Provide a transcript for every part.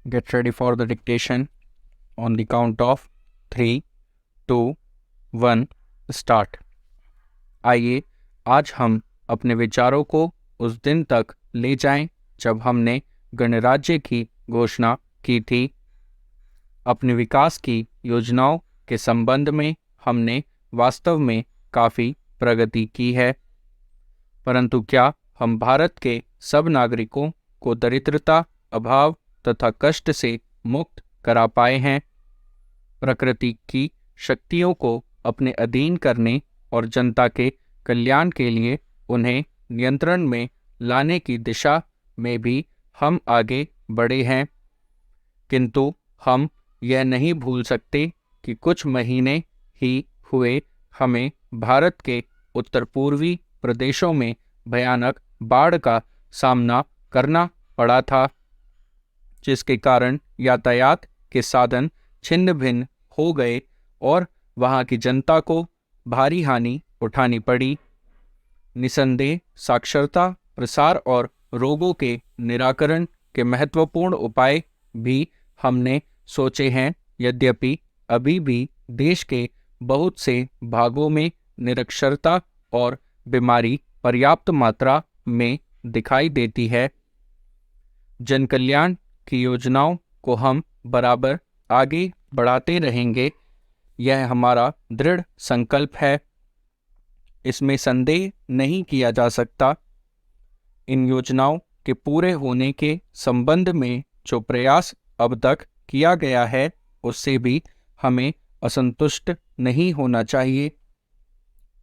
Get ready for the dictation on the count of 3, 2, 1, start. आइए आज हम अपने विचारों को उस दिन तक ले जाएं जब हमने गणराज्य की घोषणा की थी। अपने विकास की योजनाओं के संबंध में हमने वास्तव में काफ़ी प्रगति की है, परंतु क्या हम भारत के सब नागरिकों को दरिद्रता, अभाव तथा कष्ट से मुक्त करा पाए हैं? प्रकृति की शक्तियों को अपने अधीन करने और जनता के कल्याण के लिए उन्हें नियंत्रण में लाने की दिशा में भी हम आगे बढ़े हैं, किंतु हम यह नहीं भूल सकते कि कुछ महीने ही हुए हमें भारत के उत्तर पूर्वी प्रदेशों में भयानक बाढ़ का सामना करना पड़ा था, जिसके कारण यातायात के साधन छिन्न भिन्न हो गए और वहाँ की जनता को भारी हानि उठानी पड़ी। निसंदेह साक्षरता, प्रसार और रोगों के निराकरण के महत्वपूर्ण उपाय भी हमने सोचे हैं, यद्यपि अभी भी देश के बहुत से भागों में निरक्षरता और बीमारी पर्याप्त मात्रा में दिखाई देती है। जन कल्याण की योजनाओं को हम बराबर आगे बढ़ाते रहेंगे, यह हमारा दृढ़ संकल्प है, इसमें संदेह नहीं किया जा सकता। इन योजनाओं के पूरे होने के संबंध में जो प्रयास अब तक किया गया है, उससे भी हमें असंतुष्ट नहीं होना चाहिए।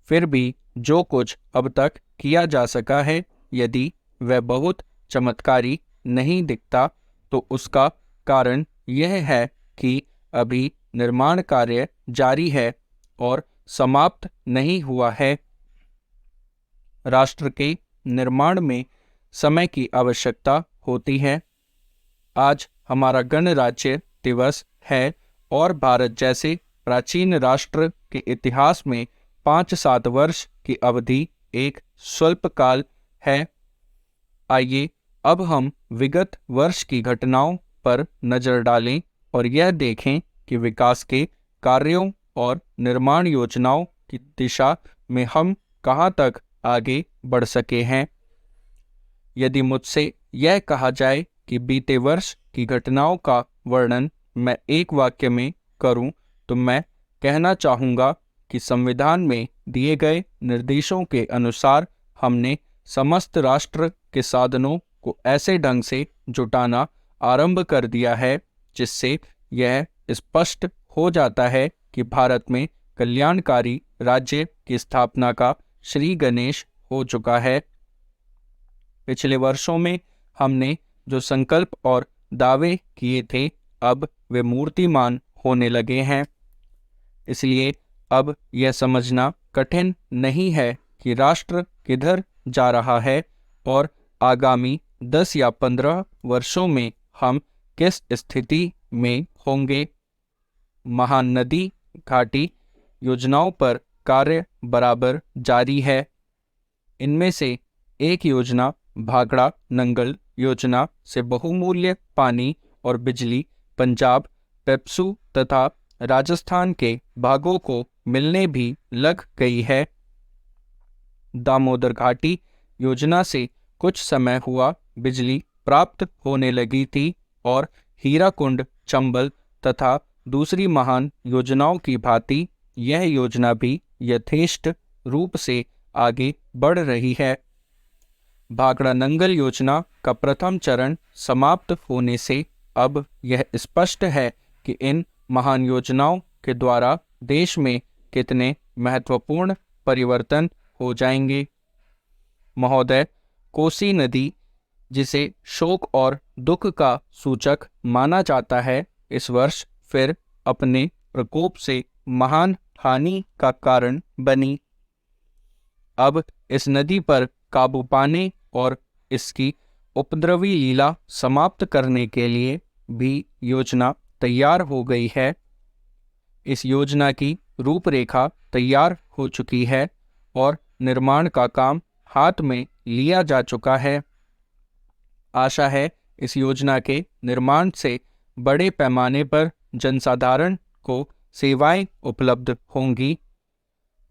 फिर भी जो कुछ अब तक किया जा सका है, यदि वह बहुत चमत्कारी नहीं दिखता, तो उसका कारण यह है कि अभी निर्माण कार्य जारी है और समाप्त नहीं हुआ है। राष्ट्र के निर्माण में समय की आवश्यकता होती है। आज हमारा गणराज्य दिवस है और भारत जैसे प्राचीन राष्ट्र के इतिहास में 5-7 वर्ष की अवधि एक स्वल्पकाल है। आइए अब हम विगत वर्ष की घटनाओं पर नज़र डालें और यह देखें कि विकास के कार्यों और निर्माण योजनाओं की दिशा में हम कहाँ तक आगे बढ़ सके हैं। यदि मुझसे यह कहा जाए कि बीते वर्ष की घटनाओं का वर्णन मैं एक वाक्य में करूं, तो मैं कहना चाहूँगा कि संविधान में दिए गए निर्देशों के अनुसार हमने समस्त राष्ट्र के साधनों को ऐसे ढंग से जुटाना आरंभ कर दिया है, जिससे यह स्पष्ट हो जाता है कि भारत में कल्याणकारी राज्य की स्थापना का श्री गणेश हो चुका है। पिछले वर्षों में हमने जो संकल्प और दावे किए थे, अब वे मूर्तिमान होने लगे हैं। इसलिए अब यह समझना कठिन नहीं है कि राष्ट्र किधर जा रहा है और आगामी 10 या 15 वर्षों में हम किस स्थिति में होंगे। महान नदी घाटी योजनाओं पर कार्य बराबर जारी है। इनमें से एक योजना भाखड़ा नंगल योजना से बहुमूल्य पानी और बिजली पंजाब, पेप्सू तथा राजस्थान के भागों को मिलने भी लग गई है। दामोदर घाटी योजना से कुछ समय हुआ बिजली प्राप्त होने लगी थी और हीराकुंड, चंबल तथा दूसरी महान योजनाओं की भांति यह योजना भी यथेष्ट रूप से आगे बढ़ रही है। भाखड़ा नंगल योजना का प्रथम चरण समाप्त होने से अब यह स्पष्ट है कि इन महान योजनाओं के द्वारा देश में कितने महत्वपूर्ण परिवर्तन हो जाएंगे। महोदय, कोसी नदी, जिसे शोक और दुख का सूचक माना जाता है, इस वर्ष फिर अपने प्रकोप से महान हानि का कारण बनी। अब इस नदी पर काबू पाने और इसकी उपद्रवी लीला समाप्त करने के लिए भी योजना तैयार हो गई है। इस योजना की रूपरेखा तैयार हो चुकी है और निर्माण का काम हाथ में लिया जा चुका है। आशा है इस योजना के निर्माण से बड़े पैमाने पर जनसाधारण को सेवाएं उपलब्ध होंगी।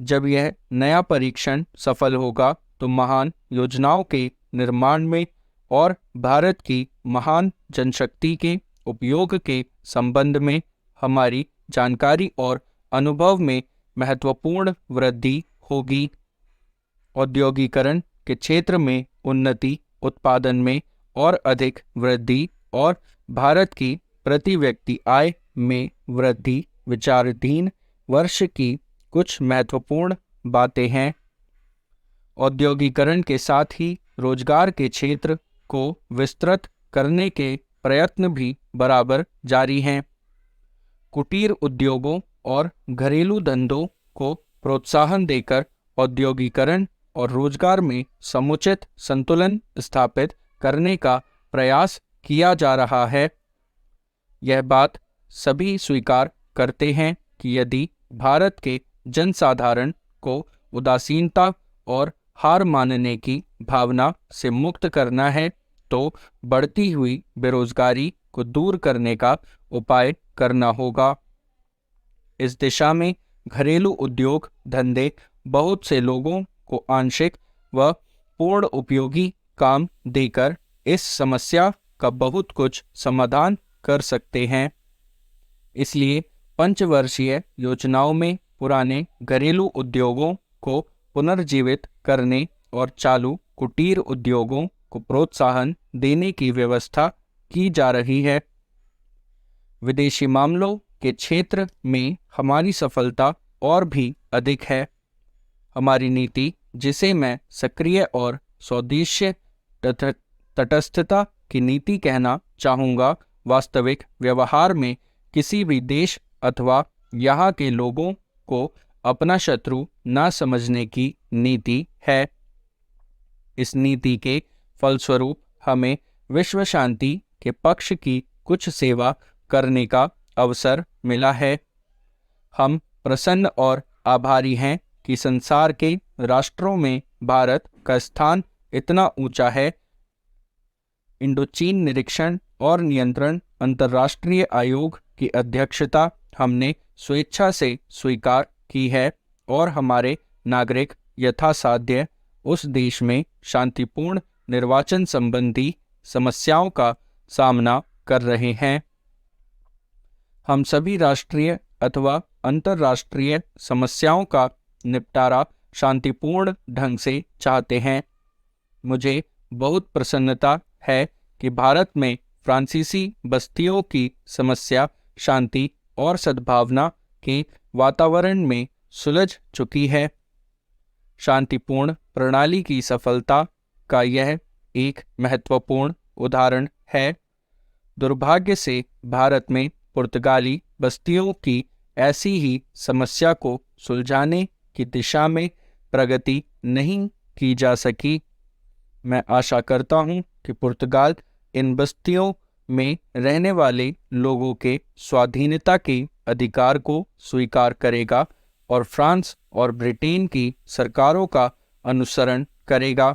जब यह नया परीक्षण सफल होगा तो महान योजनाओं के निर्माण में और भारत की महान जनशक्ति के उपयोग के संबंध में हमारी जानकारी और अनुभव में महत्वपूर्ण वृद्धि होगी। औद्योगिकरण के क्षेत्र में उन्नति, उत्पादन में और अधिक वृद्धि और भारत की प्रति व्यक्ति आय में वृद्धि विचाराधीन वर्ष की कुछ महत्वपूर्ण बातें हैं। औद्योगिकरण के साथ ही रोजगार के क्षेत्र को विस्तृत करने के प्रयत्न भी बराबर जारी हैं। कुटीर उद्योगों और घरेलू धंधों को प्रोत्साहन देकर औद्योगिकरण और रोजगार में समुचित संतुलन स्थापित करने का प्रयास किया जा रहा है। यह बात सभी स्वीकार करते हैं कि यदि भारत के जनसाधारण को उदासीनता और हार मानने की भावना से मुक्त करना है तो बढ़ती हुई बेरोजगारी को दूर करने का उपाय करना होगा। इस दिशा में घरेलू उद्योग धंधे बहुत से लोगों को आंशिक व पूर्ण उपयोगी काम देकर इस समस्या का बहुत कुछ समाधान कर सकते हैं। इसलिए पंचवर्षीय योजनाओं में पुराने घरेलू उद्योगों को पुनर्जीवित करने और चालू कुटीर उद्योगों को प्रोत्साहन देने की व्यवस्था की जा रही है। विदेशी मामलों के क्षेत्र में हमारी सफलता और भी अधिक है। हमारी नीति, जिसे मैं सक्रिय और स्वदेशी तटस्थता की नीति कहना चाहूँगा, वास्तविक व्यवहार में किसी भी देश अथवा यहाँ के लोगों को अपना शत्रु न समझने की नीति है। इस नीति के फलस्वरूप हमें विश्व शांति के पक्ष की कुछ सेवा करने का अवसर मिला है। हम प्रसन्न और आभारी हैं कि संसार के राष्ट्रों में भारत का स्थान इतना ऊंचा है। इंडोचीन निरीक्षण और नियंत्रण अंतर्राष्ट्रीय आयोग की अध्यक्षता हमने स्वेच्छा से स्वीकार की है और हमारे नागरिक यथासाध्य उस देश में शांतिपूर्ण निर्वाचन संबंधी समस्याओं का सामना कर रहे हैं। हम सभी राष्ट्रीय अथवा अंतर्राष्ट्रीय समस्याओं का निपटारा शांतिपूर्ण ढंग से चाहते हैं। मुझे बहुत प्रसन्नता है कि भारत में फ्रांसीसी बस्तियों की समस्या शांति और सद्भावना के वातावरण में सुलझ चुकी है। शांतिपूर्ण प्रणाली की सफलता का यह एक महत्वपूर्ण उदाहरण है। दुर्भाग्य से भारत में पुर्तगाली बस्तियों की ऐसी ही समस्या को सुलझाने की दिशा में प्रगति नहीं की जा सकी। मैं आशा करता हूँ कि पुर्तगाल इन बस्तियों में रहने वाले लोगों के स्वाधीनता के अधिकार को स्वीकार करेगा और फ्रांस और ब्रिटेन की सरकारों का अनुसरण करेगा।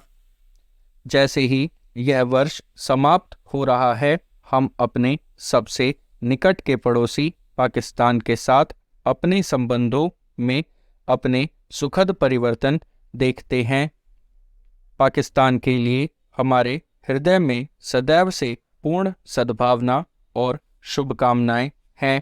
जैसे ही यह वर्ष समाप्त हो रहा है, हम अपने सबसे निकट के पड़ोसी पाकिस्तान के साथ अपने संबंधों में अपने सुखद परिवर्तन देखते हैं। पाकिस्तान के लिए हमारे हृदय में सदैव से पूर्ण सद्भावना और शुभकामनाएं हैं।